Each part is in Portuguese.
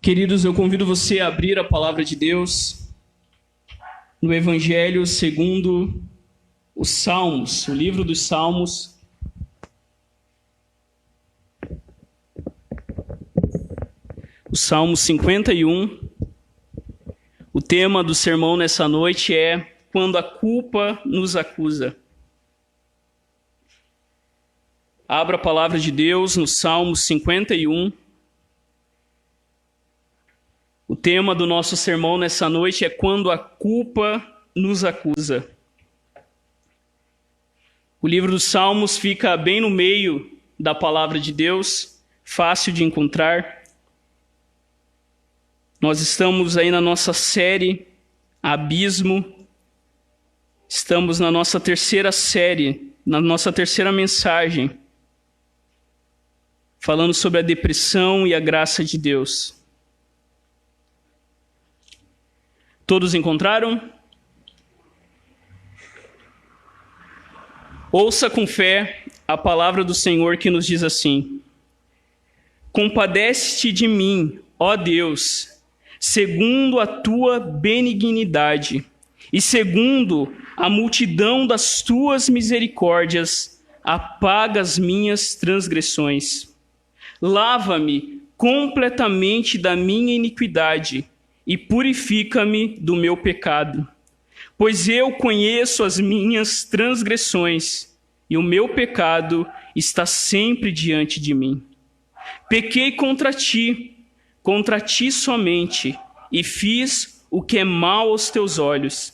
Queridos, eu convido você a abrir a palavra de Deus no Evangelho segundo os Salmos, o livro dos Salmos. O Salmo 51. O tema do sermão nessa noite é Quando a culpa nos acusa. Abra a palavra de Deus no Salmo 51. O tema do nosso sermão nessa noite é Quando a culpa nos acusa. O livro dos Salmos fica bem no meio da palavra de Deus, fácil de encontrar. Nós estamos aí na nossa série Abismo. Estamos na nossa terceira série, na nossa terceira mensagem, falando sobre a depressão e a graça de Deus. Todos encontraram? Ouça com fé a palavra do Senhor que nos diz assim: Compadece-te de mim, ó Deus, segundo a tua benignidade, e segundo a multidão das tuas misericórdias, apaga as minhas transgressões. Lava-me completamente da minha iniquidade e purifica-me do meu pecado. Pois eu conheço as minhas transgressões, e o meu pecado está sempre diante de mim. Pequei contra ti somente, e fiz o que é mal aos teus olhos,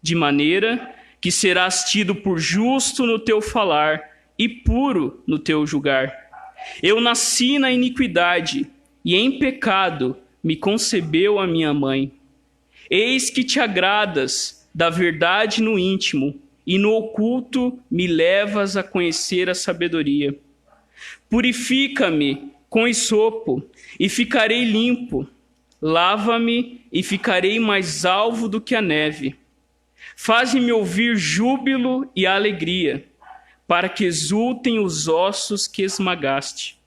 de maneira que serás tido por justo no teu falar e puro no teu julgar. Eu nasci na iniquidade, e em pecado me concebeu a minha mãe. Eis que te agradas da verdade no íntimo, e no oculto me levas a conhecer a sabedoria. Purifica-me com esopo, e ficarei limpo. Lava-me, e ficarei mais alvo do que a neve. Faze-me ouvir júbilo e alegria, para que exultem os ossos que esmagaste.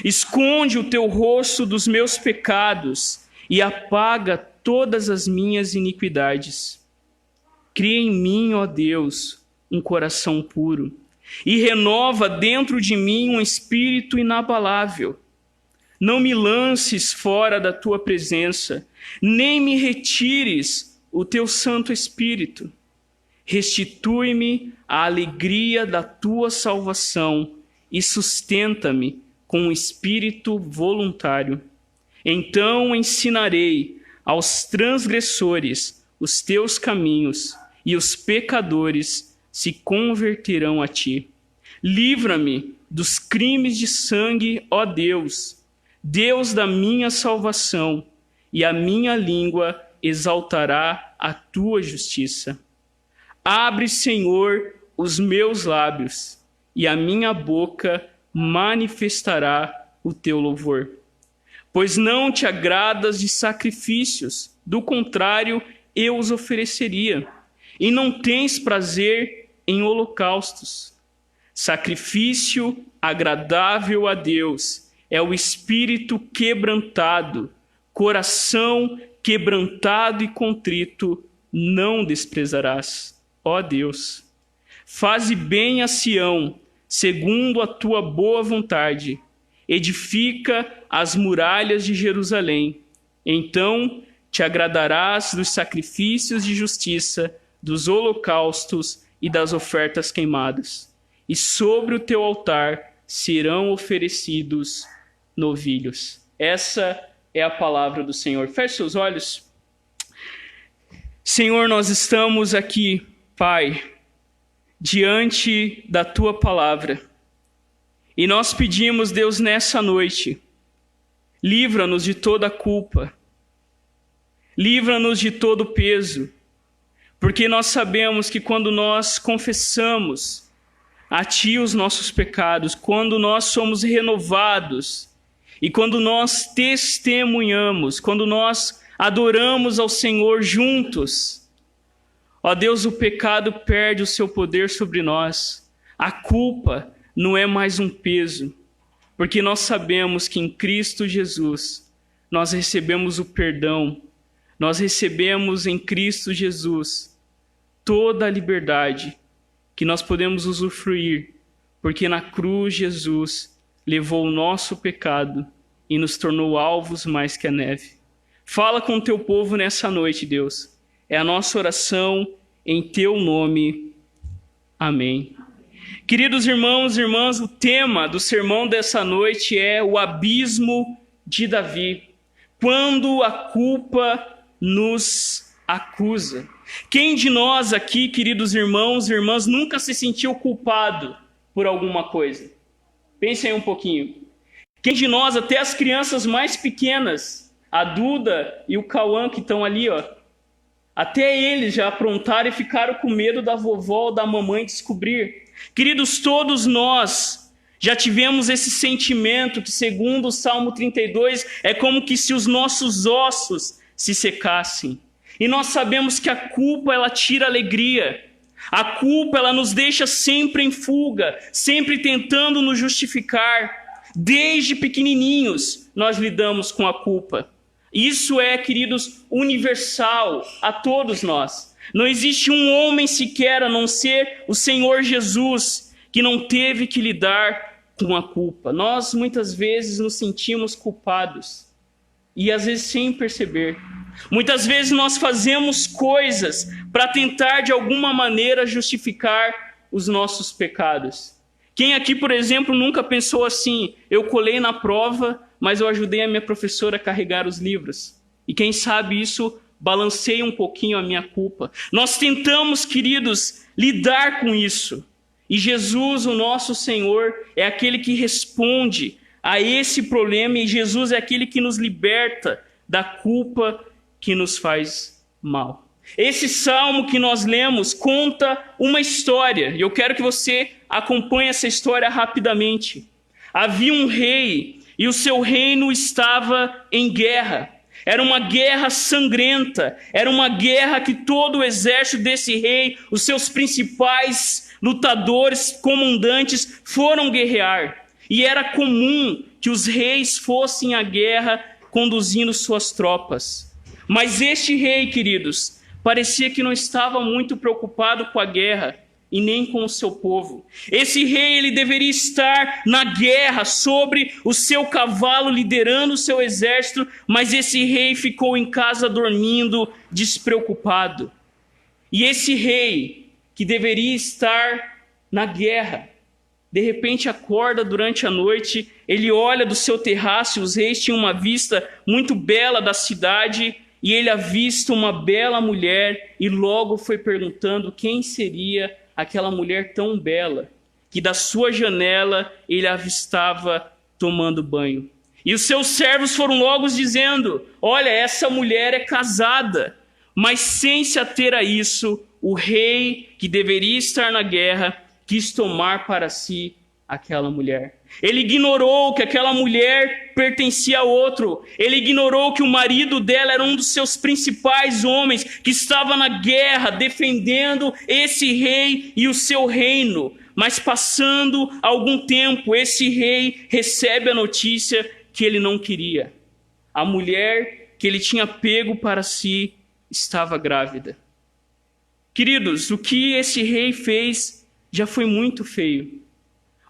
Esconde o teu rosto dos meus pecados e apaga todas as minhas iniquidades. Cria em mim, ó Deus, um coração puro, e renova dentro de mim um espírito inabalável. Não me lances fora da tua presença, nem me retires o teu Santo Espírito. Restitui-me a alegria da tua salvação e sustenta-me com um espírito voluntário. Então ensinarei aos transgressores os teus caminhos, e os pecadores se converterão a ti. Livra-me dos crimes de sangue, ó Deus, Deus da minha salvação, e a minha língua exaltará a tua justiça. Abre, Senhor, os meus lábios, e a minha boca manifestará o teu louvor. Pois não te agradas de sacrifícios, do contrário, eu os ofereceria. E não tens prazer em holocaustos. Sacrifício agradável a Deus é o espírito quebrantado, coração quebrantado e contrito não desprezarás. Ó Deus, faze bem a Sião, segundo a tua boa vontade. Edifica as muralhas de Jerusalém. Então te agradarás dos sacrifícios de justiça, dos holocaustos e das ofertas queimadas. E sobre o teu altar serão oferecidos novilhos. Essa é a palavra do Senhor. Feche seus olhos. Senhor, nós estamos aqui, Pai, diante da tua palavra. E nós pedimos, Deus, nessa noite, livra-nos de toda a culpa. Livra-nos de todo o peso. Porque nós sabemos que quando nós confessamos a Ti os nossos pecados, quando nós somos renovados, e quando nós testemunhamos, quando nós adoramos ao Senhor juntos, ó Deus, o pecado perde o seu poder sobre nós. A culpa não é mais um peso, porque nós sabemos que em Cristo Jesus nós recebemos o perdão, nós recebemos em Cristo Jesus toda a liberdade que nós podemos usufruir, porque na cruz Jesus levou o nosso pecado e nos tornou alvos mais que a neve. Fala com o teu povo nessa noite, Deus. É a nossa oração em teu nome. Amém. Queridos irmãos e irmãs, o tema do sermão dessa noite é o abismo de Davi. Quando a culpa nos acusa. Quem de nós aqui, queridos irmãos e irmãs, nunca se sentiu culpado por alguma coisa? Pensem um pouquinho. Quem de nós, até as crianças mais pequenas, a Duda e o Cauã que estão ali, ó, até eles já aprontaram e ficaram com medo da vovó ou da mamãe descobrir. Queridos, todos nós já tivemos esse sentimento que, segundo o Salmo 32, é como que se os nossos ossos se secassem. E nós sabemos que a culpa, ela tira a alegria. A culpa, ela nos deixa sempre em fuga, sempre tentando nos justificar. Desde pequenininhos, nós lidamos com a culpa. Isso é, queridos, universal a todos nós. Não existe um homem sequer, a não ser o Senhor Jesus, que não teve que lidar com a culpa. Nós, muitas vezes, nos sentimos culpados. E, às vezes, sem perceber. Muitas vezes, nós fazemos coisas para tentar, de alguma maneira, justificar os nossos pecados. Quem aqui, por exemplo, nunca pensou assim: eu colei na prova, mas eu ajudei a minha professora a carregar os livros. E quem sabe isso balanceia um pouquinho a minha culpa. Nós tentamos, queridos, lidar com isso. E Jesus, o nosso Senhor, é aquele que responde a esse problema, e Jesus é aquele que nos liberta da culpa que nos faz mal. Esse salmo que nós lemos conta uma história, e eu quero que você acompanhe essa história rapidamente. Havia um rei, e o seu reino estava em guerra. Era uma guerra sangrenta, era uma guerra que todo o exército desse rei, os seus principais lutadores, comandantes, foram guerrear. E era comum que os reis fossem à guerra conduzindo suas tropas. Mas este rei, queridos, parecia que não estava muito preocupado com a guerra e nem com o seu povo. Esse rei, ele deveria estar na guerra sobre o seu cavalo, liderando o seu exército, mas esse rei ficou em casa dormindo, despreocupado. E esse rei, que deveria estar na guerra, de repente acorda durante a noite, ele olha do seu terraço, os reis tinham uma vista muito bela da cidade, e ele avista uma bela mulher, e logo foi perguntando quem seria aquela mulher tão bela, que da sua janela ele avistava tomando banho. E os seus servos foram logo dizendo: olha, essa mulher é casada. Mas sem se ater a isso, o rei, que deveria estar na guerra, quis tomar para si aquela mulher. Ele ignorou que aquela mulher pertencia a outro. Ele ignorou que o marido dela era um dos seus principais homens, que estava na guerra defendendo esse rei e o seu reino. Mas passando algum tempo, esse rei recebe a notícia que ele não queria. A mulher que ele tinha pego para si estava grávida. Queridos, o que esse rei fez já foi muito feio.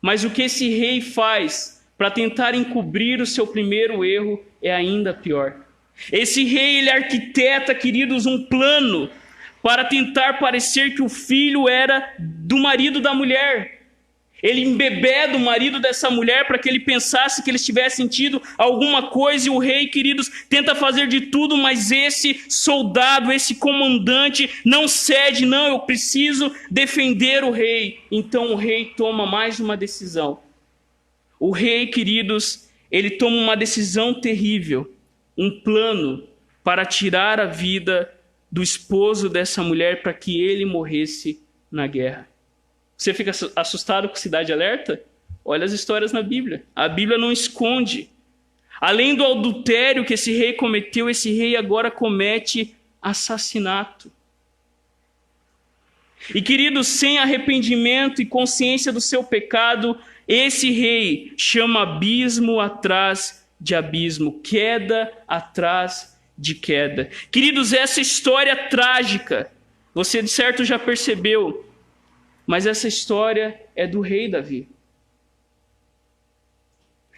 Mas o que esse rei faz para tentar encobrir o seu primeiro erro é ainda pior. Esse rei, ele arquiteta, queridos, um plano para tentar parecer que o filho era do marido da mulher. Ele embebeda o marido dessa mulher para que ele pensasse que eles tivessem tido alguma coisa, e o rei, queridos, tenta fazer de tudo, mas esse soldado, esse comandante não cede. Não, eu preciso defender o rei. Então o rei toma mais uma decisão. O rei, queridos, ele toma uma decisão terrível, um plano para tirar a vida do esposo dessa mulher para que ele morresse na guerra. Você fica assustado com Cidade Alerta? Olha as histórias na Bíblia. A Bíblia não esconde. Além do adultério que esse rei cometeu, esse rei agora comete assassinato. E, queridos, sem arrependimento e consciência do seu pecado, esse rei chama abismo atrás de abismo, queda atrás de queda. Queridos, essa história trágica, você de certo já percebeu, mas essa história é do rei Davi.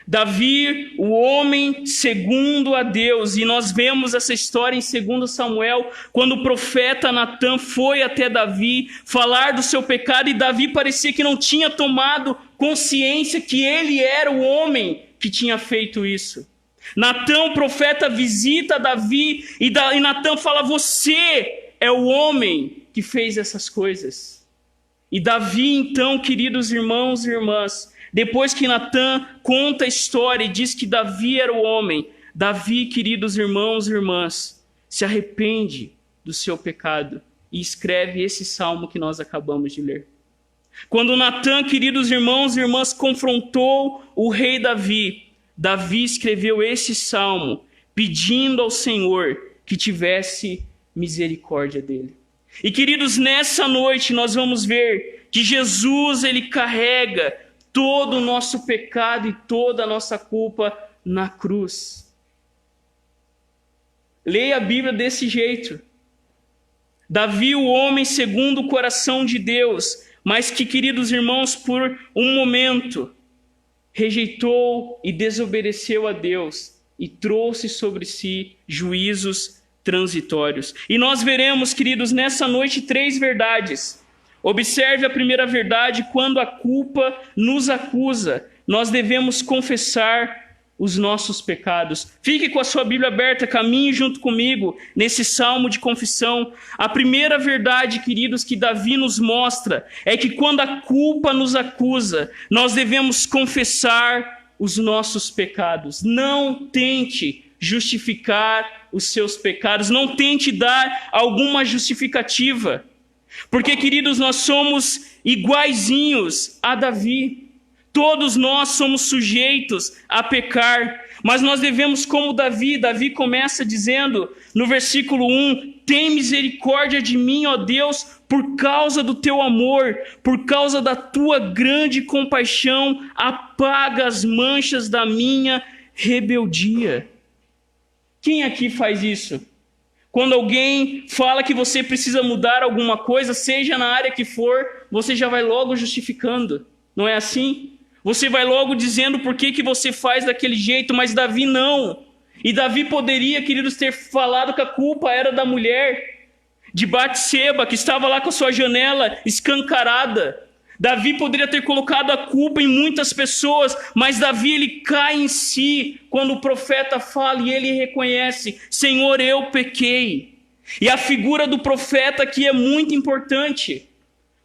Davi, o homem segundo a Deus, e nós vemos essa história em 2 Samuel, quando o profeta Natã foi até Davi falar do seu pecado, e Davi parecia que não tinha tomado consciência que ele era o homem que tinha feito isso. Natã, o profeta, visita Davi, e Natã fala: você é o homem que fez essas coisas. E Davi, então, queridos irmãos e irmãs, depois que Natã conta a história e diz que Davi era o homem, Davi, queridos irmãos e irmãs, se arrepende do seu pecado e escreve esse salmo que nós acabamos de ler. Quando Natã, queridos irmãos e irmãs, confrontou o rei Davi, Davi escreveu esse salmo pedindo ao Senhor que tivesse misericórdia dele. E queridos, nessa noite nós vamos ver que Jesus, ele carrega todo o nosso pecado e toda a nossa culpa na cruz. Leia a Bíblia desse jeito. Davi, o homem segundo o coração de Deus, mas que, queridos irmãos, por um momento rejeitou e desobedeceu a Deus e trouxe sobre si juízos transitórios. E nós veremos, queridos, nessa noite 3 verdades. Observe a primeira verdade: quando a culpa nos acusa, nós devemos confessar os nossos pecados. Fique com a sua Bíblia aberta, caminhe junto comigo nesse salmo de confissão. A primeira verdade, queridos, que Davi nos mostra é que quando a culpa nos acusa, nós devemos confessar os nossos pecados. Não tente justificar os seus pecados, não tente dar alguma justificativa. Porque, queridos, nós somos iguaizinhos a Davi. Todos nós somos sujeitos a pecar. Mas nós devemos, como Davi começa dizendo no versículo 1: tem misericórdia de mim, ó Deus, por causa do teu amor, por causa da tua grande compaixão, apaga as manchas da minha rebeldia. Quem aqui faz isso? Quando alguém fala que você precisa mudar alguma coisa, seja na área que for, você já vai logo justificando. Não é assim? Você vai logo dizendo por que você faz daquele jeito, mas Davi não. E Davi poderia, queridos, ter falado que a culpa era da mulher de Batseba, que estava lá com a sua janela escancarada. Davi poderia ter colocado a culpa em muitas pessoas, mas Davi, ele cai em si quando o profeta fala e ele reconhece: Senhor, eu pequei. E a figura do profeta aqui é muito importante.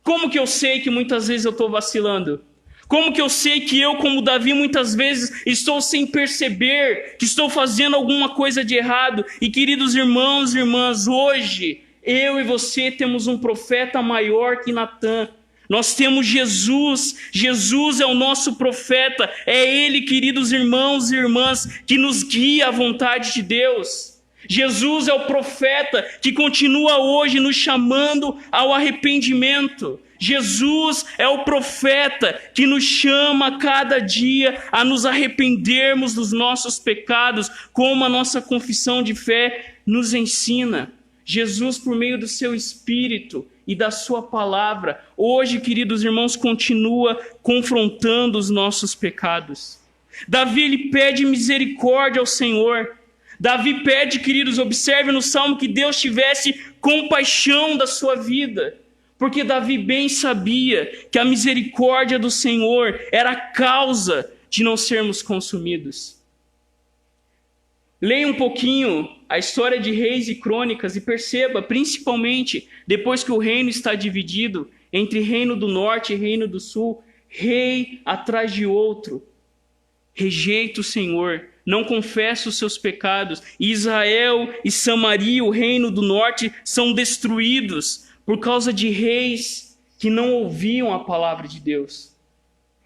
Como que eu sei que muitas vezes eu estou vacilando? Como que eu sei que eu, como Davi, muitas vezes estou sem perceber que estou fazendo alguma coisa de errado? E, queridos irmãos e irmãs, hoje eu e você temos um profeta maior que Natã. Nós temos Jesus. Jesus é o nosso profeta. É Ele, queridos irmãos e irmãs, que nos guia à vontade de Deus. Jesus é o profeta que continua hoje nos chamando ao arrependimento. Jesus é o profeta que nos chama a cada dia a nos arrependermos dos nossos pecados, como a nossa confissão de fé nos ensina. Jesus, por meio do seu Espírito e da sua palavra, hoje, queridos irmãos, continua confrontando os nossos pecados. Davi, ele pede misericórdia ao Senhor. Davi pede, queridos, observe no Salmo, que Deus tivesse compaixão da sua vida. Porque Davi bem sabia que a misericórdia do Senhor era a causa de não sermos consumidos. Leia um pouquinho a história de Reis e Crônicas e perceba, principalmente depois que o reino está dividido entre reino do norte e reino do sul, rei atrás de outro rejeita o Senhor, não confessa os seus pecados. E Israel e Samaria, o reino do norte, são destruídos por causa de reis que não ouviam a palavra de Deus,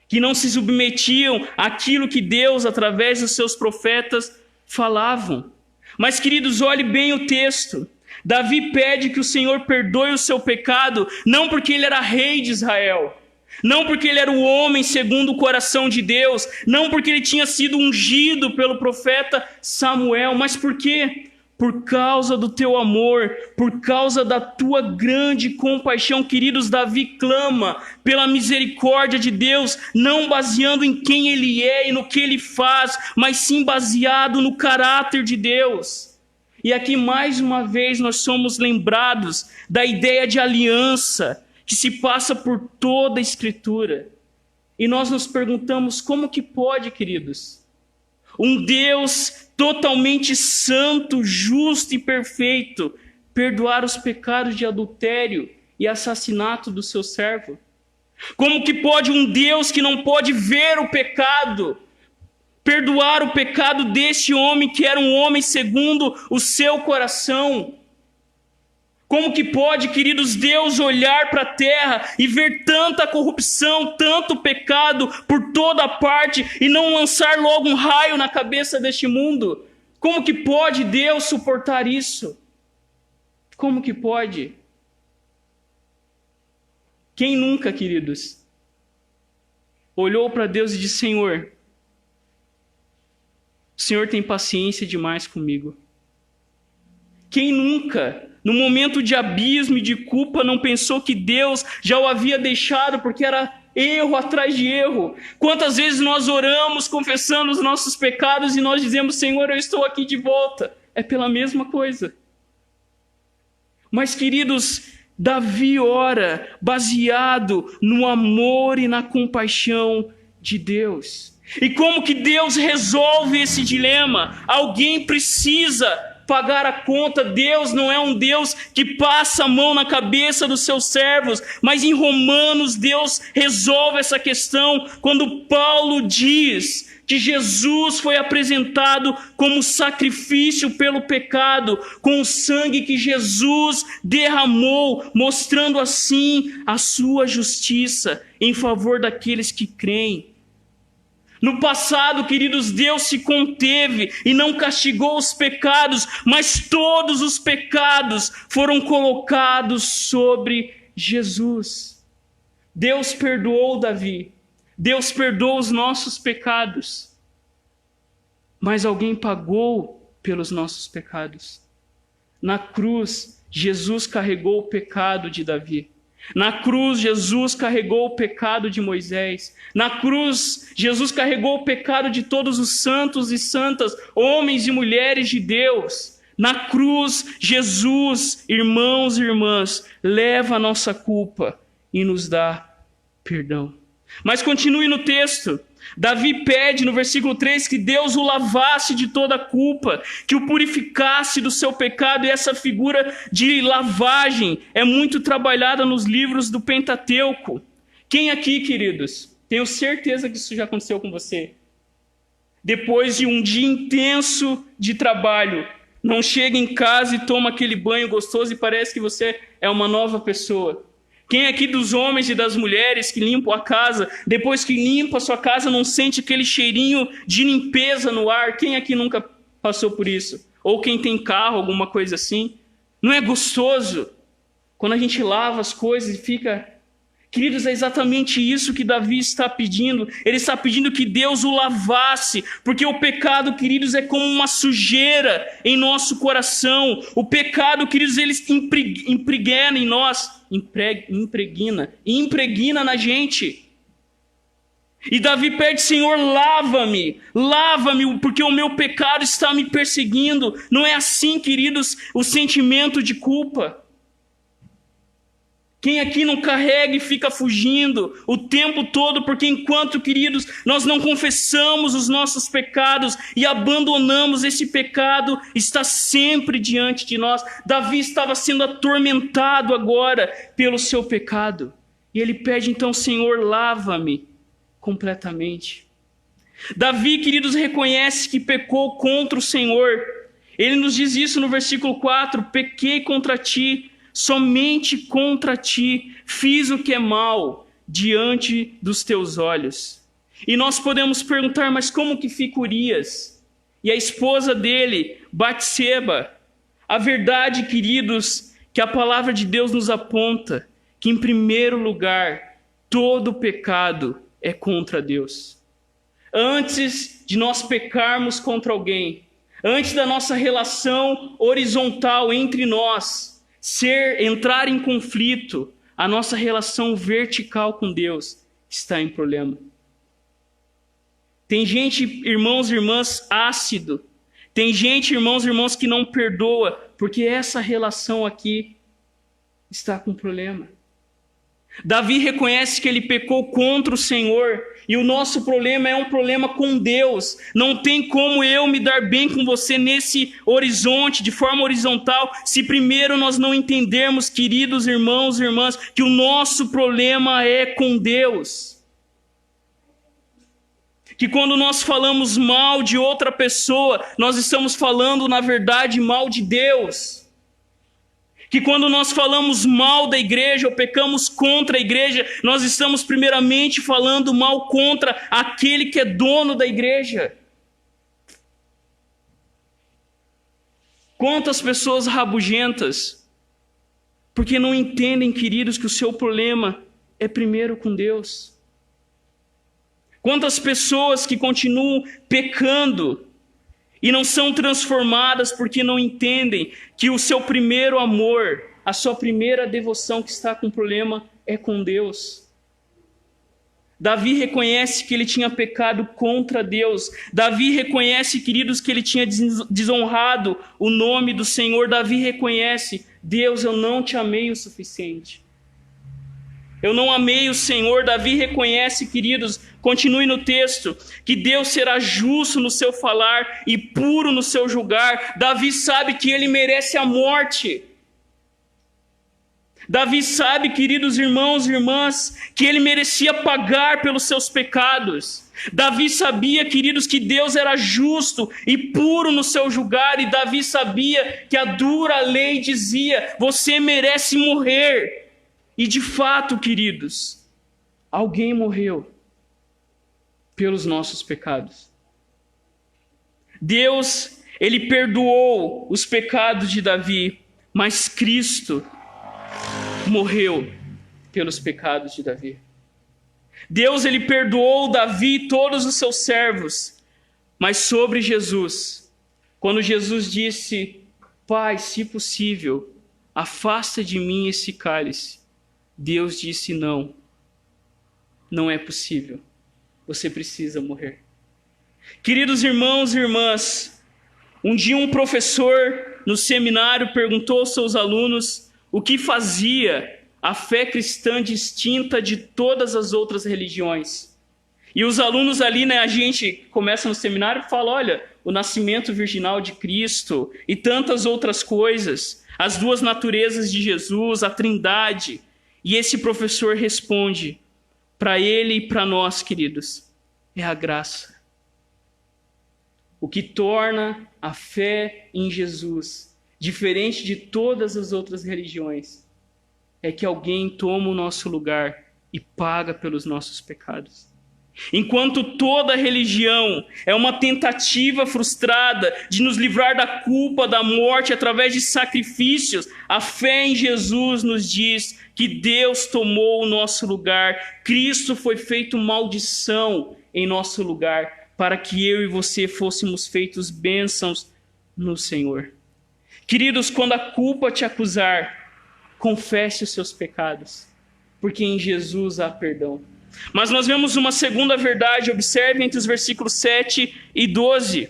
que não se submetiam àquilo que Deus, através dos seus profetas, falavam. Mas, queridos, olhe bem o texto. Davi pede que o Senhor perdoe o seu pecado, não porque ele era rei de Israel, Não porque ele era o homem segundo o coração de Deus, não porque ele tinha sido ungido pelo profeta Samuel, mas por quê? Por causa do teu amor, por causa da tua grande compaixão. Queridos, Davi clama pela misericórdia de Deus, não baseando em quem ele é e no que ele faz, mas sim baseado no caráter de Deus. E aqui mais uma vez nós somos lembrados da ideia de aliança que se passa por toda a Escritura. E nós nos perguntamos como que pode, queridos, um Deus totalmente santo, justo e perfeito perdoar os pecados de adultério e assassinato do seu servo? Como que pode um Deus que não pode ver o pecado perdoar o pecado deste homem que era um homem segundo o seu coração? Como que pode, queridos, Deus olhar para a terra e ver tanta corrupção, tanto pecado por toda parte e não lançar logo um raio na cabeça deste mundo? Como que pode Deus suportar isso? Como que pode? Quem nunca, queridos, olhou para Deus e disse: Senhor, o Senhor tem paciência demais comigo? Quem nunca, no momento de abismo e de culpa, não pensou que Deus já o havia deixado porque era erro atrás de erro? Quantas vezes nós oramos confessando os nossos pecados e nós dizemos: Senhor, eu estou aqui de volta. É pela mesma coisa. Mas, queridos, Davi ora baseado no amor e na compaixão de Deus. E como que Deus resolve esse dilema? Alguém precisa pagar a conta. Deus não é um Deus que passa a mão na cabeça dos seus servos, mas em Romanos Deus resolve essa questão quando Paulo diz que Jesus foi apresentado como sacrifício pelo pecado, com o sangue que Jesus derramou, mostrando assim a sua justiça em favor daqueles que creem. No passado, queridos, Deus se conteve e não castigou os pecados, mas todos os pecados foram colocados sobre Jesus. Deus perdoou Davi, Deus perdoou os nossos pecados, mas alguém pagou pelos nossos pecados. Na cruz, Jesus carregou o pecado de Davi. Na cruz, Jesus carregou o pecado de Moisés. Na cruz, Jesus carregou o pecado de todos os santos e santas, homens e mulheres de Deus. Na cruz, Jesus, irmãos e irmãs, leva a nossa culpa e nos dá perdão. Mas continue no texto. Davi pede no versículo 3 que Deus o lavasse de toda a culpa, que o purificasse do seu pecado, e essa figura de lavagem é muito trabalhada nos livros do Pentateuco. Quem aqui, queridos, tenho certeza que isso já aconteceu com você, depois de um dia intenso de trabalho, não chega em casa e toma aquele banho gostoso e parece que você é uma nova pessoa? Quem aqui dos homens e das mulheres que limpam a casa, depois que limpa a sua casa, não sente aquele cheirinho de limpeza no ar? Quem aqui nunca passou por isso? Ou quem tem carro, alguma coisa assim? Não é gostoso quando a gente lava as coisas e fica... Queridos, é exatamente isso que Davi está pedindo. Ele está pedindo que Deus o lavasse, porque o pecado, queridos, é como uma sujeira em nosso coração. O pecado, queridos, ele impregna em nós, impregna na gente. E Davi pede: Senhor, lava-me, porque o meu pecado está me perseguindo. Não é assim, queridos, o sentimento de culpa. Quem aqui não carrega e fica fugindo o tempo todo, porque enquanto, queridos, nós não confessamos os nossos pecados e abandonamos esse pecado, está sempre diante de nós. Davi estava sendo atormentado agora pelo seu pecado. E ele pede então: Senhor, lava-me completamente. Davi, queridos, reconhece que pecou contra o Senhor. Ele nos diz isso no versículo 4: pequei contra ti, somente contra ti fiz o que é mal diante dos teus olhos. E nós podemos perguntar: mas como que fica Urias e a esposa dele, Batseba? A verdade, queridos, que a palavra de Deus nos aponta que, em primeiro lugar, todo pecado é contra Deus. Antes de nós pecarmos contra alguém, antes da nossa relação horizontal entre nós entrar em conflito, a nossa relação vertical com Deus está em problema. Tem gente, irmãos e irmãs, ácido. Tem gente, irmãos e irmãs, que não perdoa, porque essa relação aqui está com problema. Davi reconhece que ele pecou contra o Senhor, e o nosso problema é um problema com Deus. Não tem como eu me dar bem com você nesse horizonte, de forma horizontal, se primeiro nós não entendermos, queridos irmãos e irmãs, que o nosso problema é com Deus. Que quando nós falamos mal de outra pessoa, nós estamos falando, na verdade, mal de Deus. Que quando nós falamos mal da igreja ou pecamos contra a igreja, nós estamos primeiramente falando mal contra aquele que é dono da igreja. Quantas pessoas rabugentas, porque não entendem, queridos, que o seu problema é primeiro com Deus. Quantas pessoas que continuam pecando e não são transformadas porque não entendem que o seu primeiro amor, a sua primeira devoção que está com problema é com Deus. Davi reconhece que ele tinha pecado contra Deus. Davi reconhece, queridos, que ele tinha desonrado o nome do Senhor. Davi reconhece: Deus, eu não te amei o suficiente. Eu não amei o Senhor. Davi reconhece, queridos, continue no texto, que Deus será justo no seu falar e puro no seu julgar. Davi sabe que ele merece a morte. Davi sabe, queridos irmãos e irmãs, que ele merecia pagar pelos seus pecados. Davi sabia, queridos, que Deus era justo e puro no seu julgar. E Davi sabia que a dura lei dizia: você merece morrer. E de fato, queridos, alguém morreu pelos nossos pecados. Deus, ele perdoou os pecados de Davi, mas Cristo morreu pelos pecados de Davi. Deus, ele perdoou Davi e todos os seus servos, mas sobre Jesus, quando Jesus disse: Pai, se possível, afasta de mim esse cálice, Deus disse: não, não é possível, você precisa morrer. Queridos irmãos e irmãs, um dia um professor no seminário perguntou aos seus alunos o que fazia a fé cristã distinta de todas as outras religiões. E os alunos ali, a gente começa no seminário e fala: olha, o nascimento virginal de Cristo e tantas outras coisas, as duas naturezas de Jesus, a Trindade. E esse professor responde: para ele e para nós, queridos, é a graça. O que torna a fé em Jesus diferente de todas as outras religiões é que alguém toma o nosso lugar e paga pelos nossos pecados. Enquanto toda religião é uma tentativa frustrada de nos livrar da culpa, da morte, através de sacrifícios, a fé em Jesus nos diz que Deus tomou o nosso lugar. Cristo foi feito maldição em nosso lugar, para que eu e você fôssemos feitos bênçãos no Senhor. Queridos, quando a culpa te acusar, confesse os seus pecados, porque em Jesus há perdão. Mas nós vemos uma segunda verdade, observe entre os versículos 7 e 12.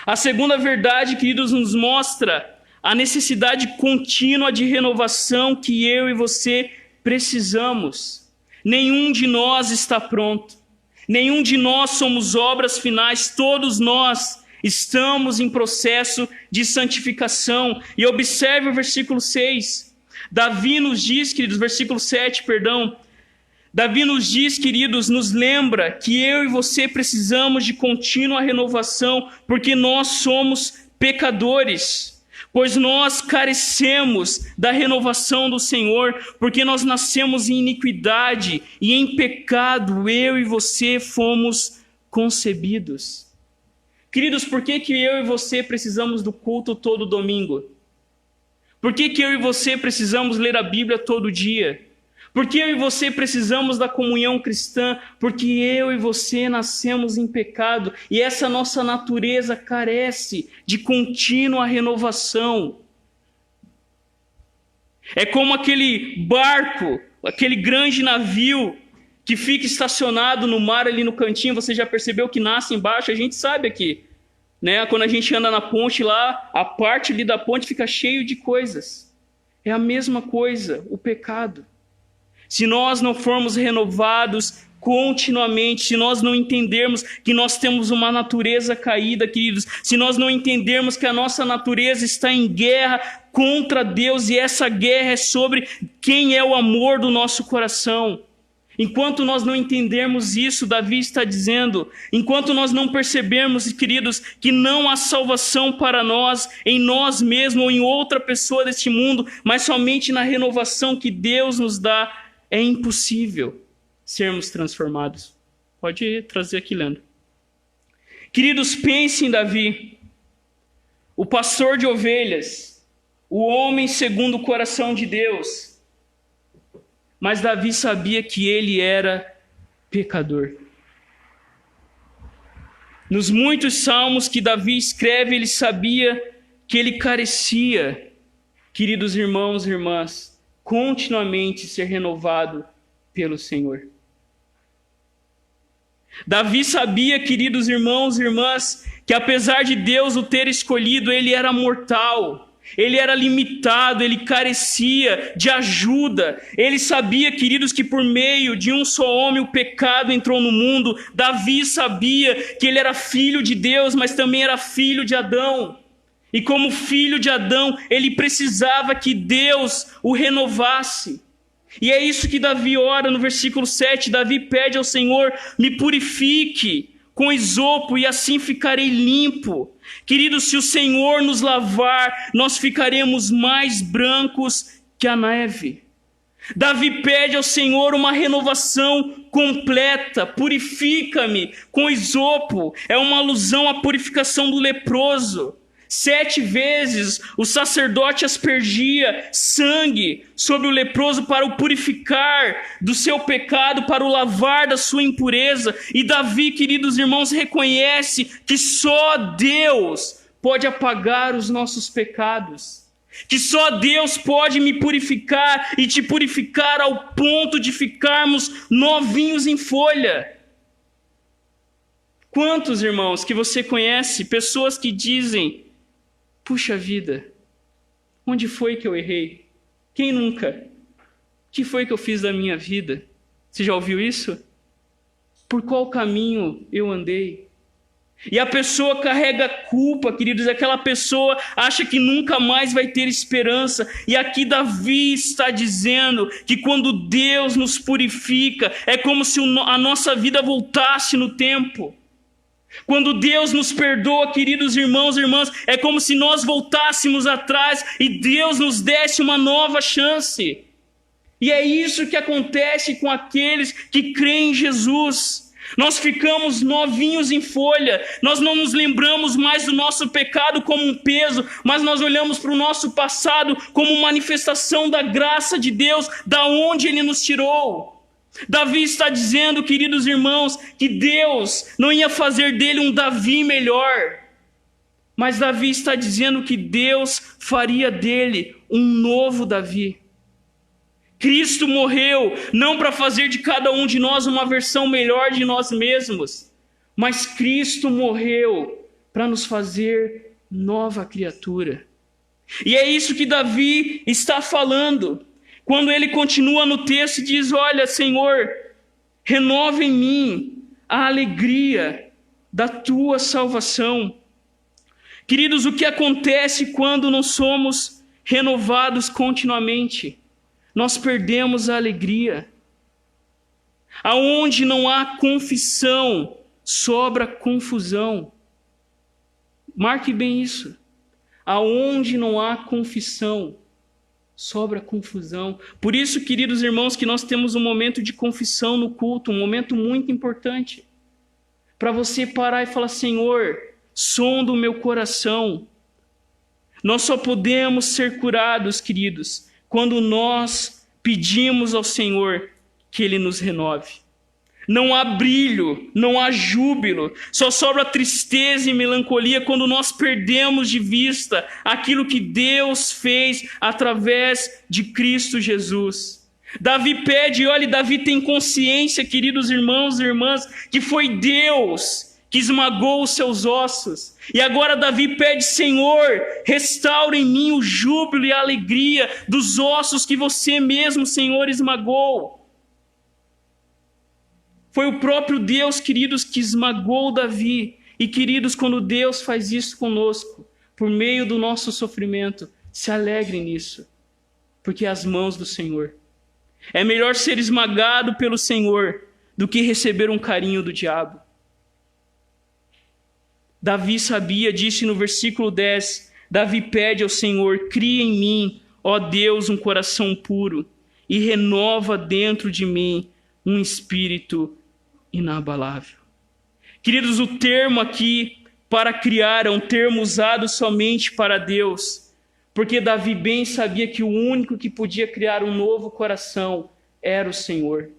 A segunda verdade, queridos, nos mostra a necessidade contínua de renovação que eu e você precisamos. Nenhum de nós está pronto. Nenhum de nós somos obras finais. Todos nós estamos em processo de santificação. E observe o versículo 6. Davi nos diz, queridos, versículo 7, perdão. Davi nos diz, queridos, nos lembra que eu e você precisamos de contínua renovação, porque nós somos pecadores, pois nós carecemos da renovação do Senhor, porque nós nascemos em iniquidade e em pecado eu e você fomos concebidos. Queridos, por que eu e você precisamos do culto todo domingo? Por que eu e você precisamos ler a Bíblia todo dia? Porque eu e você precisamos da comunhão cristã, porque eu e você nascemos em pecado e essa nossa natureza carece de contínua renovação. É como aquele barco, aquele grande navio que fica estacionado no mar ali no cantinho. Você já percebeu que nasce embaixo? A gente sabe aqui, né? Quando a gente anda na ponte lá, a parte ali da ponte fica cheio de coisas. É a mesma coisa, o pecado. Se nós não formos renovados continuamente, se nós não entendermos que nós temos uma natureza caída, queridos, se nós não entendermos que a nossa natureza está em guerra contra Deus e essa guerra é sobre quem é o amor do nosso coração. Enquanto nós não entendermos isso, Davi está dizendo, enquanto nós não percebermos, queridos, que não há salvação para nós, em nós mesmos ou em outra pessoa deste mundo, mas somente na renovação que Deus nos dá, é impossível sermos transformados. Pode trazer aqui, Leandro. Queridos, pensem em Davi, o pastor de ovelhas, o homem segundo o coração de Deus. Mas Davi sabia que ele era pecador. Nos muitos salmos que Davi escreve, ele sabia que ele carecia, queridos irmãos e irmãs, continuamente ser renovado pelo Senhor. Davi sabia, queridos irmãos e irmãs, que apesar de Deus o ter escolhido, ele era mortal. Ele era limitado, ele carecia de ajuda. Ele sabia, queridos, que por meio de um só homem o pecado entrou no mundo. Davi sabia que ele era filho de Deus, mas também era filho de Adão. E como filho de Adão, ele precisava que Deus o renovasse. E é isso que Davi ora no versículo 7. Davi pede ao Senhor, me purifique com esopo e assim ficarei limpo. Queridos, se o Senhor nos lavar, nós ficaremos mais brancos que a neve. Davi pede ao Senhor uma renovação completa. Purifica-me com esopo. É uma alusão à purificação do leproso. 7 vezes o sacerdote aspergia sangue sobre o leproso para o purificar do seu pecado, para o lavar da sua impureza. E Davi, queridos irmãos, reconhece que só Deus pode apagar os nossos pecados. Que só Deus pode me purificar e te purificar ao ponto de ficarmos novinhos em folha. Quantos irmãos que você conhece, pessoas que dizem, puxa vida, onde foi que eu errei? Quem nunca? O que foi que eu fiz da minha vida? Você já ouviu isso? Por qual caminho eu andei? E a pessoa carrega culpa, queridos, aquela pessoa acha que nunca mais vai ter esperança. E aqui Davi está dizendo que quando Deus nos purifica, é como se a nossa vida voltasse no tempo. Quando Deus nos perdoa, queridos irmãos e irmãs, é como se nós voltássemos atrás e Deus nos desse uma nova chance. E é isso que acontece com aqueles que creem em Jesus. Nós ficamos novinhos em folha, nós não nos lembramos mais do nosso pecado como um peso, mas nós olhamos para o nosso passado como manifestação da graça de Deus, da onde Ele nos tirou. Davi está dizendo, queridos irmãos, que Deus não ia fazer dele um Davi melhor, mas Davi está dizendo que Deus faria dele um novo Davi. Cristo morreu não para fazer de cada um de nós uma versão melhor de nós mesmos, mas Cristo morreu para nos fazer nova criatura. E é isso que Davi está falando. Quando ele continua no texto e diz, olha, Senhor, renova em mim a alegria da tua salvação. Queridos, o que acontece quando não somos renovados continuamente? Nós perdemos a alegria. Aonde não há confissão, sobra confusão. Marque bem isso. Aonde não há confissão, sobra confusão. Por isso, queridos irmãos, que nós temos um momento de confissão no culto, um momento muito importante, para você parar e falar, Senhor, sonda o meu coração. Nós só podemos ser curados, queridos, quando nós pedimos ao Senhor que Ele nos renove. Não há brilho, não há júbilo, só sobra tristeza e melancolia quando nós perdemos de vista aquilo que Deus fez através de Cristo Jesus. Davi pede, olha, Davi tem consciência, queridos irmãos e irmãs, que foi Deus que esmagou os seus ossos. E agora Davi pede, Senhor, restaura em mim o júbilo e a alegria dos ossos que você mesmo, Senhor, esmagou. Foi o próprio Deus, queridos, que esmagou Davi. E, queridos, quando Deus faz isso conosco, por meio do nosso sofrimento, se alegrem nisso, porque é as mãos do Senhor. É melhor ser esmagado pelo Senhor do que receber um carinho do diabo. Davi sabia, disse no versículo 10, Davi pede ao Senhor, cria em mim, ó Deus, um coração puro, e renova dentro de mim um espírito inabalável. Queridos, o termo aqui para criar é um termo usado somente para Deus, porque Davi bem sabia que o único que podia criar um novo coração era o Senhor.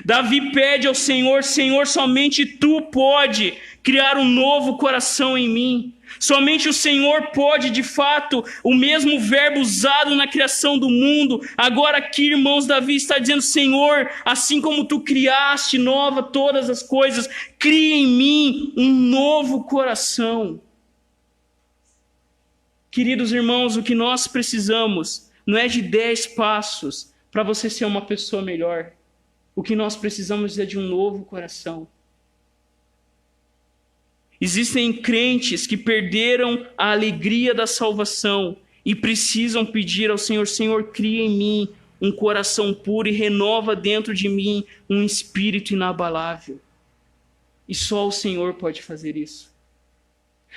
Davi pede ao Senhor, Senhor, somente Tu pode criar um novo coração em mim. Somente o Senhor pode, de fato, o mesmo verbo usado na criação do mundo. Agora aqui, irmãos, Davi está dizendo, Senhor, assim como Tu criaste nova todas as coisas, cria em mim um novo coração. Queridos irmãos, o que nós precisamos não é de 10 passos para você ser uma pessoa melhor. O que nós precisamos é de um novo coração. Existem crentes que perderam a alegria da salvação e precisam pedir ao Senhor, Senhor, cria em mim um coração puro e renova dentro de mim um espírito inabalável. E só o Senhor pode fazer isso.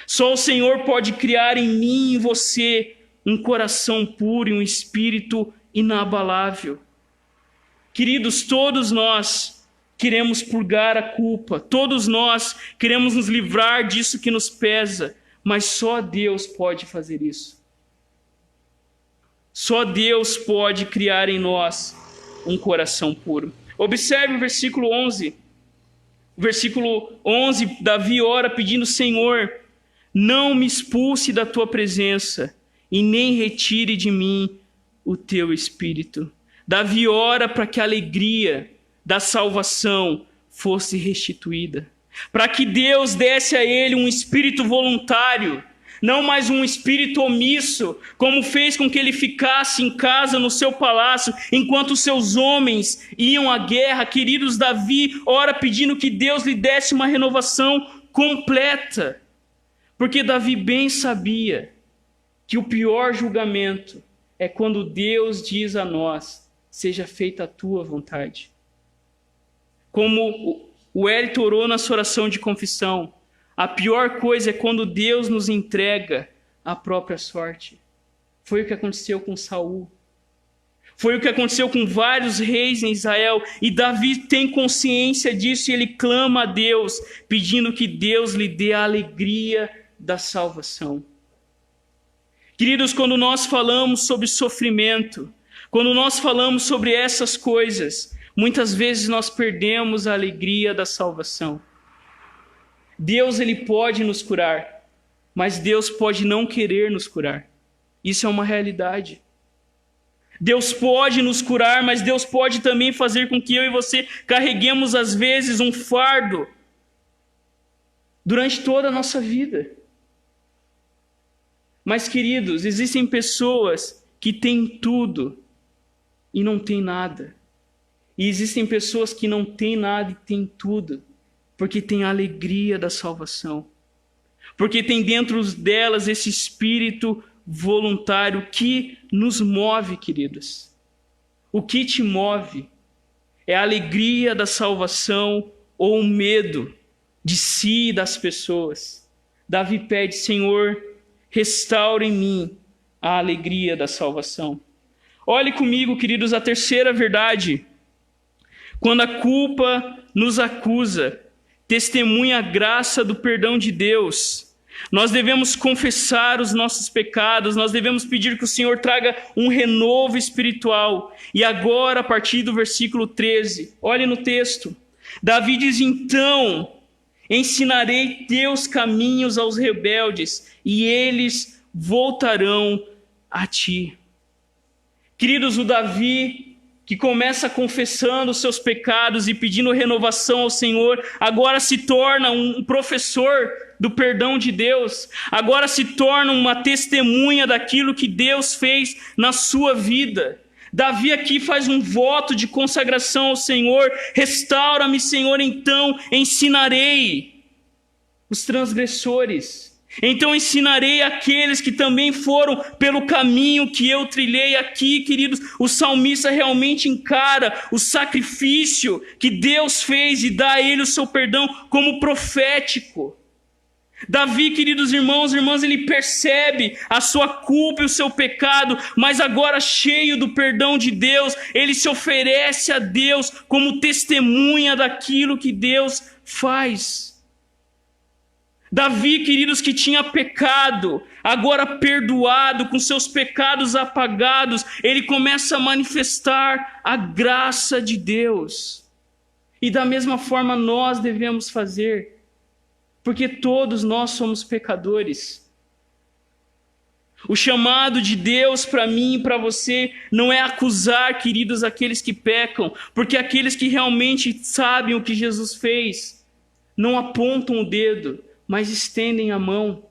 Só o Senhor pode criar em mim e em você um coração puro e um espírito inabalável. Queridos, todos nós queremos purgar a culpa, todos nós queremos nos livrar disso que nos pesa, mas só Deus pode fazer isso. Só Deus pode criar em nós um coração puro. Observe o versículo 11. O versículo 11, Davi ora pedindo, Senhor, não me expulse da Tua presença e nem retire de mim o Teu Espírito. Davi ora para que a alegria da salvação fosse restituída, para que Deus desse a ele um espírito voluntário, não mais um espírito omisso, como fez com que ele ficasse em casa no seu palácio, enquanto seus homens iam à guerra. Queridos, Davi ora pedindo que Deus lhe desse uma renovação completa, porque Davi bem sabia que o pior julgamento é quando Deus diz a nós, seja feita a tua vontade. Como o Hélito orou na sua oração de confissão, a pior coisa é quando Deus nos entrega a própria sorte. Foi o que aconteceu com Saul. Foi o que aconteceu com vários reis em Israel. E Davi tem consciência disso e ele clama a Deus, pedindo que Deus lhe dê a alegria da salvação. Queridos, quando nós falamos sobre sofrimento, quando nós falamos sobre essas coisas, muitas vezes nós perdemos a alegria da salvação. Deus, Ele pode nos curar, mas Deus pode não querer nos curar. Isso é uma realidade. Deus pode nos curar, mas Deus pode também fazer com que eu e você carreguemos, às vezes, um fardo durante toda a nossa vida. Mas, queridos, existem pessoas que têm tudo e não têm nada. E existem pessoas que não têm nada e têm tudo, porque têm a alegria da salvação. Porque tem dentro delas esse espírito voluntário que nos move, queridos. O que te move é a alegria da salvação ou o medo de si e das pessoas. Davi pede, Senhor, restaura em mim a alegria da salvação. Olhe comigo, queridos, a terceira verdade. Quando a culpa nos acusa, testemunha a graça do perdão de Deus. Nós devemos confessar os nossos pecados, nós devemos pedir que o Senhor traga um renovo espiritual. E agora, a partir do versículo 13, olhe no texto. Davi diz: então ensinarei teus caminhos aos rebeldes, e eles voltarão a ti. Queridos, o Davi que começa confessando os seus pecados e pedindo renovação ao Senhor, agora se torna um professor do perdão de Deus, agora se torna uma testemunha daquilo que Deus fez na sua vida. Davi aqui faz um voto de consagração ao Senhor: restaura-me, Senhor, então ensinarei os transgressores. Então ensinarei aqueles que também foram pelo caminho que eu trilhei aqui, queridos. O salmista realmente encara o sacrifício que Deus fez e dá a ele o seu perdão como profético. Davi, queridos irmãos e irmãs, ele percebe a sua culpa e o seu pecado, mas agora cheio do perdão de Deus, ele se oferece a Deus como testemunha daquilo que Deus faz. Davi, queridos, que tinha pecado, agora perdoado, com seus pecados apagados, ele começa a manifestar a graça de Deus. E da mesma forma nós devemos fazer, porque todos nós somos pecadores. O chamado de Deus para mim e para você não é acusar, queridos, aqueles que pecam, porque aqueles que realmente sabem o que Jesus fez não apontam o dedo, mas estendem a mão.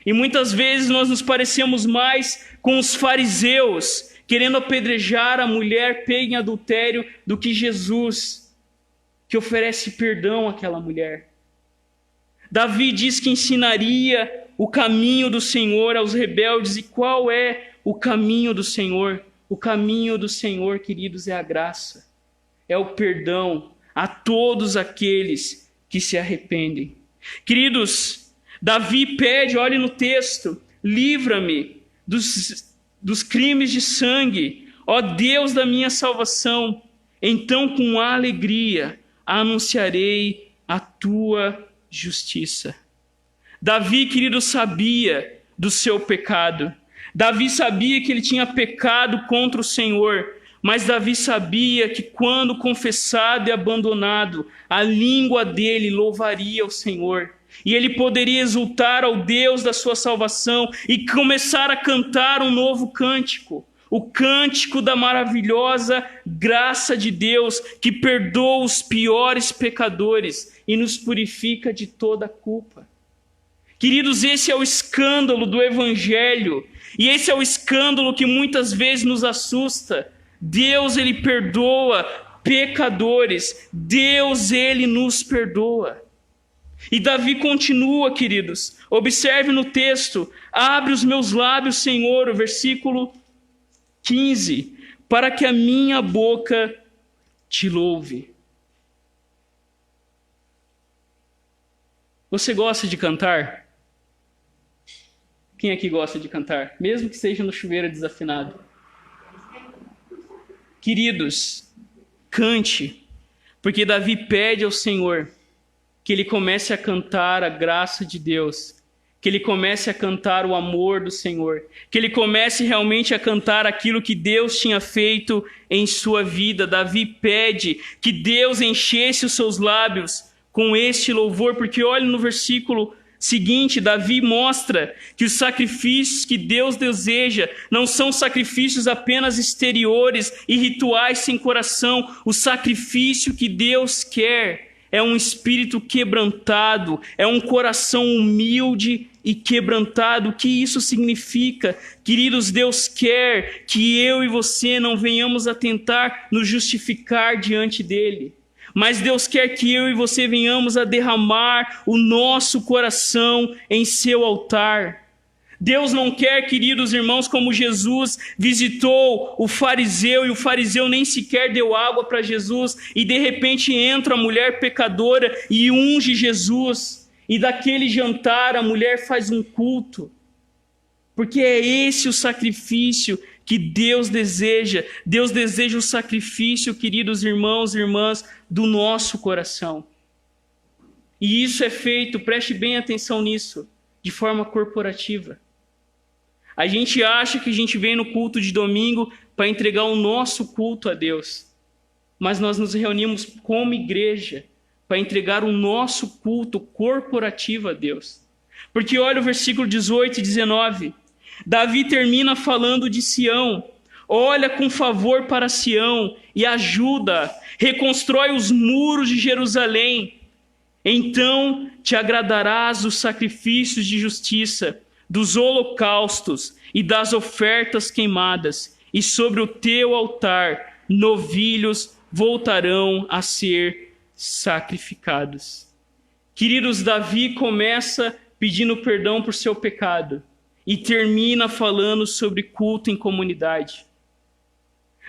E muitas vezes nós nos parecemos mais com os fariseus, querendo apedrejar a mulher pega em adultério, do que Jesus, que oferece perdão àquela mulher. Davi diz que ensinaria o caminho do Senhor aos rebeldes. E qual é o caminho do Senhor? O caminho do Senhor, queridos, é a graça, é o perdão a todos aqueles que se arrependem. Queridos, Davi pede, olhe no texto: livra-me dos crimes de sangue, ó Deus da minha salvação. Então com alegria anunciarei a tua justiça. Davi, querido, sabia do seu pecado. Davi sabia que ele tinha pecado contra o Senhor. Mas Davi sabia que quando confessado e abandonado, a língua dele louvaria o Senhor. E ele poderia exultar ao Deus da sua salvação e começar a cantar um novo cântico. O cântico da maravilhosa graça de Deus, que perdoa os piores pecadores e nos purifica de toda culpa. Queridos, esse é o escândalo do Evangelho. E esse é o escândalo que muitas vezes nos assusta. Deus, ele perdoa pecadores. Deus, ele nos perdoa. E Davi continua, queridos. Observe no texto: abre os meus lábios, Senhor, o versículo 15, para que a minha boca te louve. Você gosta de cantar? Quem aqui gosta de cantar? Mesmo que seja no chuveiro desafinado. Queridos, cante, porque Davi pede ao Senhor que ele comece a cantar a graça de Deus, que ele comece a cantar o amor do Senhor, que ele comece realmente a cantar aquilo que Deus tinha feito em sua vida. Davi pede que Deus enchesse os seus lábios com este louvor, porque olhe no versículo seguinte, Davi mostra que os sacrifícios que Deus deseja não são sacrifícios apenas exteriores e rituais sem coração. O sacrifício que Deus quer é um espírito quebrantado, é um coração humilde e quebrantado. O que isso significa? Queridos, Deus quer que eu e você não venhamos a tentar nos justificar diante dele, mas Deus quer que eu e você venhamos a derramar o nosso coração em seu altar. Deus não quer, queridos irmãos, como Jesus visitou o fariseu e o fariseu nem sequer deu água para Jesus e de repente entra a mulher pecadora e unge Jesus. E daquele jantar a mulher faz um culto. Porque é esse o sacrifício que Deus deseja. Deus deseja o sacrifício, queridos irmãos e irmãs, do nosso coração. E isso é feito, preste bem atenção nisso, de forma corporativa. A gente acha que a gente vem no culto de domingo para entregar o nosso culto a Deus. Mas nós nos reunimos como igreja para entregar o nosso culto corporativo a Deus. Porque olha o versículo 18 e 19. Davi termina falando de Sião. Olha com favor para Sião e ajuda, reconstrói os muros de Jerusalém. Então te agradarás dos sacrifícios de justiça, dos holocaustos e das ofertas queimadas, e sobre o teu altar novilhos voltarão a ser sacrificados. Queridos, Davi começa pedindo perdão por seu pecado e termina falando sobre culto em comunidade.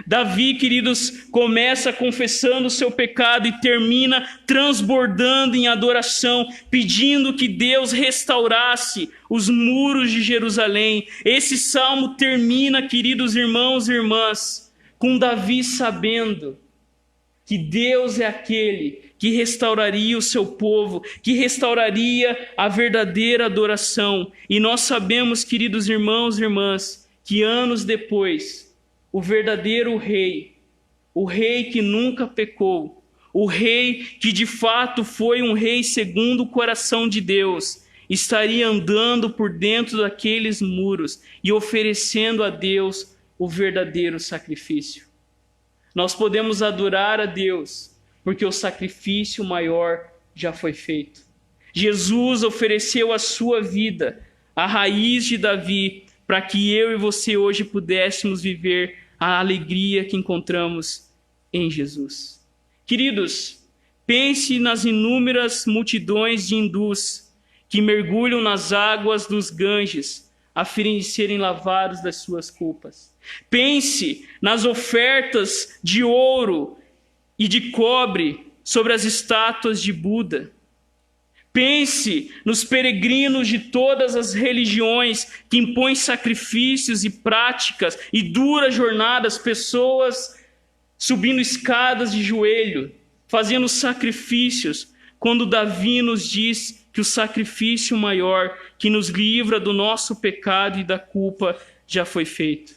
Davi, queridos, começa confessando o seu pecado e termina transbordando em adoração, pedindo que Deus restaurasse os muros de Jerusalém. Esse salmo termina, queridos irmãos e irmãs, com Davi sabendo que Deus é aquele que restauraria o seu povo, que restauraria a verdadeira adoração. E nós sabemos, queridos irmãos e irmãs, que anos depois, o verdadeiro rei, o rei que nunca pecou, o rei que de fato foi um rei segundo o coração de Deus, estaria andando por dentro daqueles muros e oferecendo a Deus o verdadeiro sacrifício. Nós podemos adorar a Deus porque o sacrifício maior já foi feito. Jesus ofereceu a sua vida, a raiz de Davi, para que eu e você hoje pudéssemos viver a alegria que encontramos em Jesus. Queridos, pense nas inúmeras multidões de hindus que mergulham nas águas dos Ganges a fim de serem lavados das suas culpas. Pense nas ofertas de ouro e de cobre sobre as estátuas de Buda. Pense nos peregrinos de todas as religiões que impõem sacrifícios e práticas e duras jornadas, pessoas subindo escadas de joelho, fazendo sacrifícios, quando Davi nos diz que o sacrifício maior que nos livra do nosso pecado e da culpa já foi feito.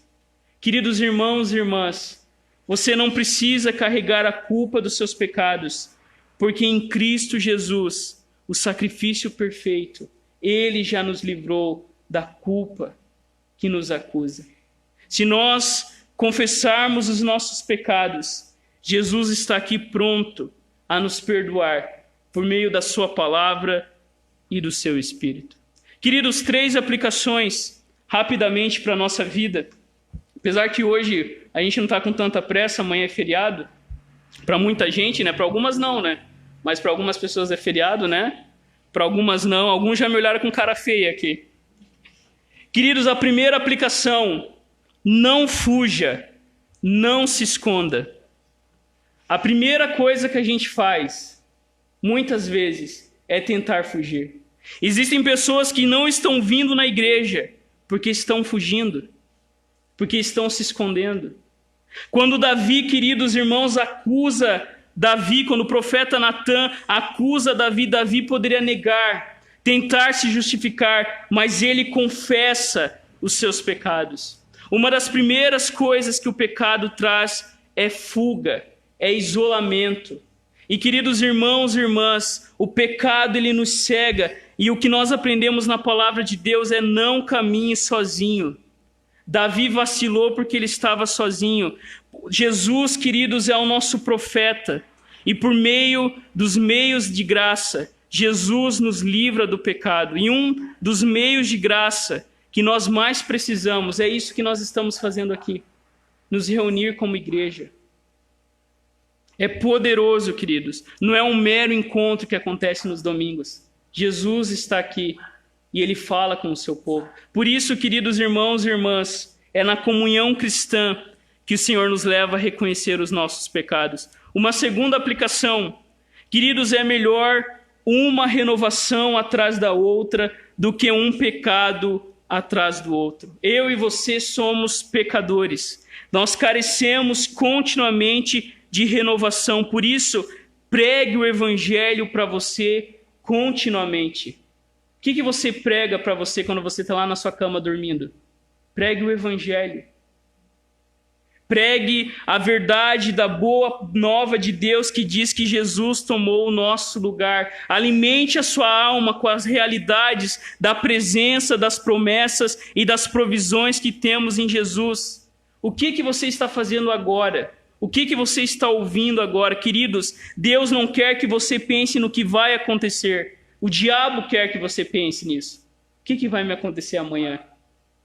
Queridos irmãos e irmãs, você não precisa carregar a culpa dos seus pecados, porque em Cristo Jesus, o sacrifício perfeito, Ele já nos livrou da culpa que nos acusa. Se nós confessarmos os nossos pecados, Jesus está aqui pronto a nos perdoar por meio da sua palavra e do seu Espírito. Queridos, 3 aplicações rapidamente para a nossa vida. Apesar que hoje a gente não está com tanta pressa, amanhã é feriado. Para muita gente, né? Para algumas não, né? Mas para algumas pessoas é feriado, né? Para algumas não. Alguns já me olharam com cara feia aqui. Queridos, a primeira aplicação: não fuja, não se esconda. A primeira coisa que a gente faz, muitas vezes, é tentar fugir. Existem pessoas que não estão vindo na igreja porque estão fugindo, porque estão se escondendo. Quando Davi, queridos irmãos, acusa Davi, quando o profeta Natã acusa Davi, Davi poderia negar, tentar se justificar, mas ele confessa os seus pecados. Uma das primeiras coisas que o pecado traz é fuga, é isolamento. E queridos irmãos e irmãs, o pecado ele nos cega, e o que nós aprendemos na palavra de Deus é não caminhe sozinho. Davi vacilou porque ele estava sozinho. Jesus, queridos, é o nosso profeta. E por meio dos meios de graça, Jesus nos livra do pecado. E um dos meios de graça que nós mais precisamos é isso que nós estamos fazendo aqui. Nos reunir como igreja. É poderoso, queridos. Não é um mero encontro que acontece nos domingos. Jesus está aqui. E Ele fala com o seu povo. Por isso, queridos irmãos e irmãs, é na comunhão cristã que o Senhor nos leva a reconhecer os nossos pecados. Uma segunda aplicação, queridos, é melhor uma renovação atrás da outra do que um pecado atrás do outro. Eu e você somos pecadores. Nós carecemos continuamente de renovação. Por isso, pregue o evangelho para você continuamente. que você prega para você quando você está lá na sua cama dormindo? Pregue o evangelho. Pregue a verdade da boa nova de Deus que diz que Jesus tomou o nosso lugar. Alimente a sua alma com as realidades da presença, das promessas e das provisões que temos em Jesus. O que você está fazendo agora? O que você está ouvindo agora? Queridos, Deus não quer que você pense no que vai acontecer. O diabo quer que você pense nisso. O que vai me acontecer amanhã?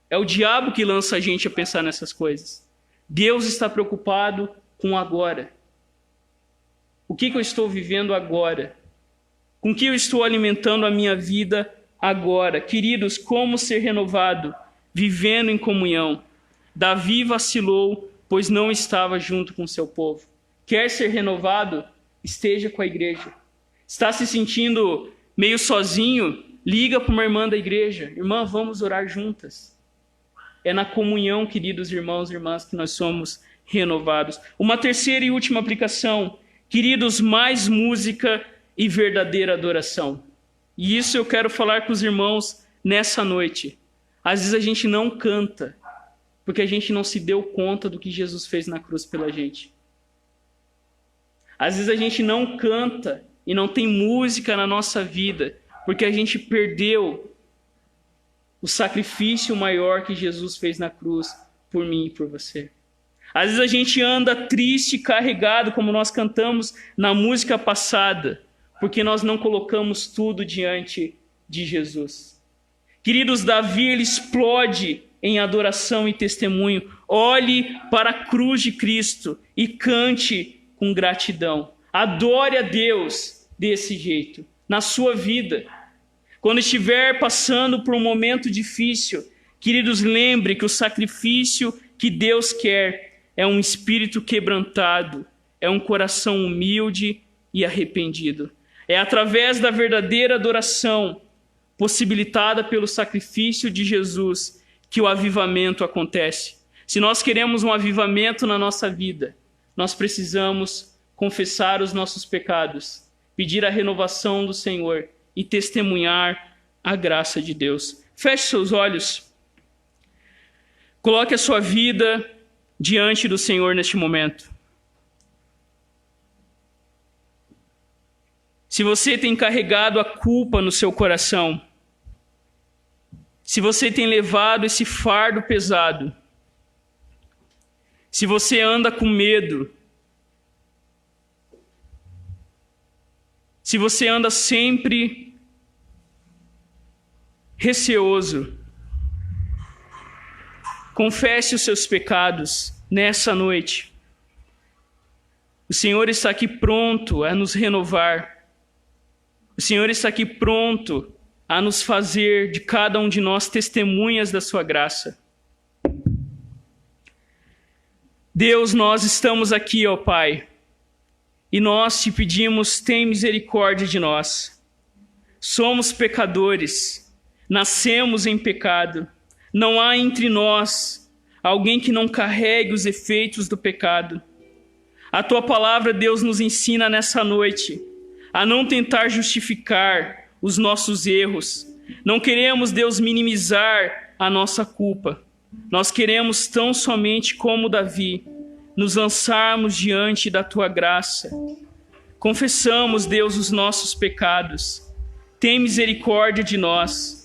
É o diabo que lança a gente a pensar nessas coisas. Deus está preocupado com o agora. O que eu estou vivendo agora? Com que eu estou alimentando a minha vida agora? Queridos, como ser renovado? Vivendo em comunhão. Davi vacilou, pois não estava junto com seu povo. Quer ser renovado? Esteja com a igreja. Está se sentindo meio sozinho? Liga para uma irmã da igreja. Irmã, vamos orar juntas. É na comunhão, queridos irmãos e irmãs, que nós somos renovados. Uma terceira e última aplicação. Queridos, mais música e verdadeira adoração. E isso eu quero falar com os irmãos nessa noite. Às vezes a gente não canta, porque a gente não se deu conta do que Jesus fez na cruz pela gente. Às vezes a gente não canta e não tem música na nossa vida, porque a gente perdeu o sacrifício maior que Jesus fez na cruz por mim e por você. Às vezes a gente anda triste e carregado, como nós cantamos na música passada, porque nós não colocamos tudo diante de Jesus. Queridos, Davi, ele explode em adoração e testemunho. Olhe para a cruz de Cristo e cante com gratidão. Adore a Deus desse jeito, na sua vida. Quando estiver passando por um momento difícil, queridos, lembre que o sacrifício que Deus quer é um espírito quebrantado, é um coração humilde e arrependido. É através da verdadeira adoração, possibilitada pelo sacrifício de Jesus, que o avivamento acontece. Se nós queremos um avivamento na nossa vida, nós precisamos confessar os nossos pecados, pedir a renovação do Senhor e testemunhar a graça de Deus. Feche seus olhos. Coloque a sua vida diante do Senhor neste momento. Se você tem carregado a culpa no seu coração, se você tem levado esse fardo pesado, se você anda com medo, se você anda sempre receoso, confesse os seus pecados nessa noite. O Senhor está aqui pronto a nos renovar. O Senhor está aqui pronto a nos fazer de cada um de nós testemunhas da sua graça. Deus, nós estamos aqui, ó Pai, e nós te pedimos, tem misericórdia de nós. Somos pecadores, nascemos em pecado. Não há entre nós alguém que não carregue os efeitos do pecado. A tua palavra, Deus, nos ensina nessa noite a não tentar justificar os nossos erros. Não queremos, Deus, minimizar a nossa culpa. Nós queremos tão somente como Davi, nos lançarmos diante da tua graça. Confessamos, Deus, os nossos pecados. Tem misericórdia de nós.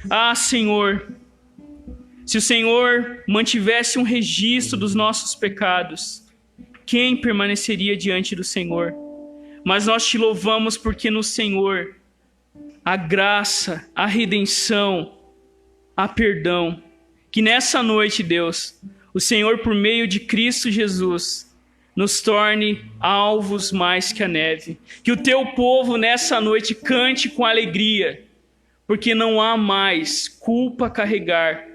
Ah, Senhor, se o Senhor mantivesse um registro dos nossos pecados, quem permaneceria diante do Senhor? Mas nós te louvamos porque no Senhor a graça, a redenção, a perdão. Que nessa noite, Deus, o Senhor, por meio de Cristo Jesus, nos torne alvos mais que a neve. Que o teu povo nessa noite cante com alegria, porque não há mais culpa a carregar,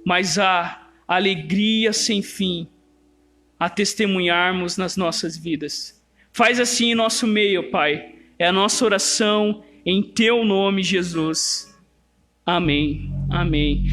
mas há alegria sem fim a testemunharmos nas nossas vidas. Faz assim em nosso meio, Pai. É a nossa oração em teu nome, Jesus. Amém. Amém.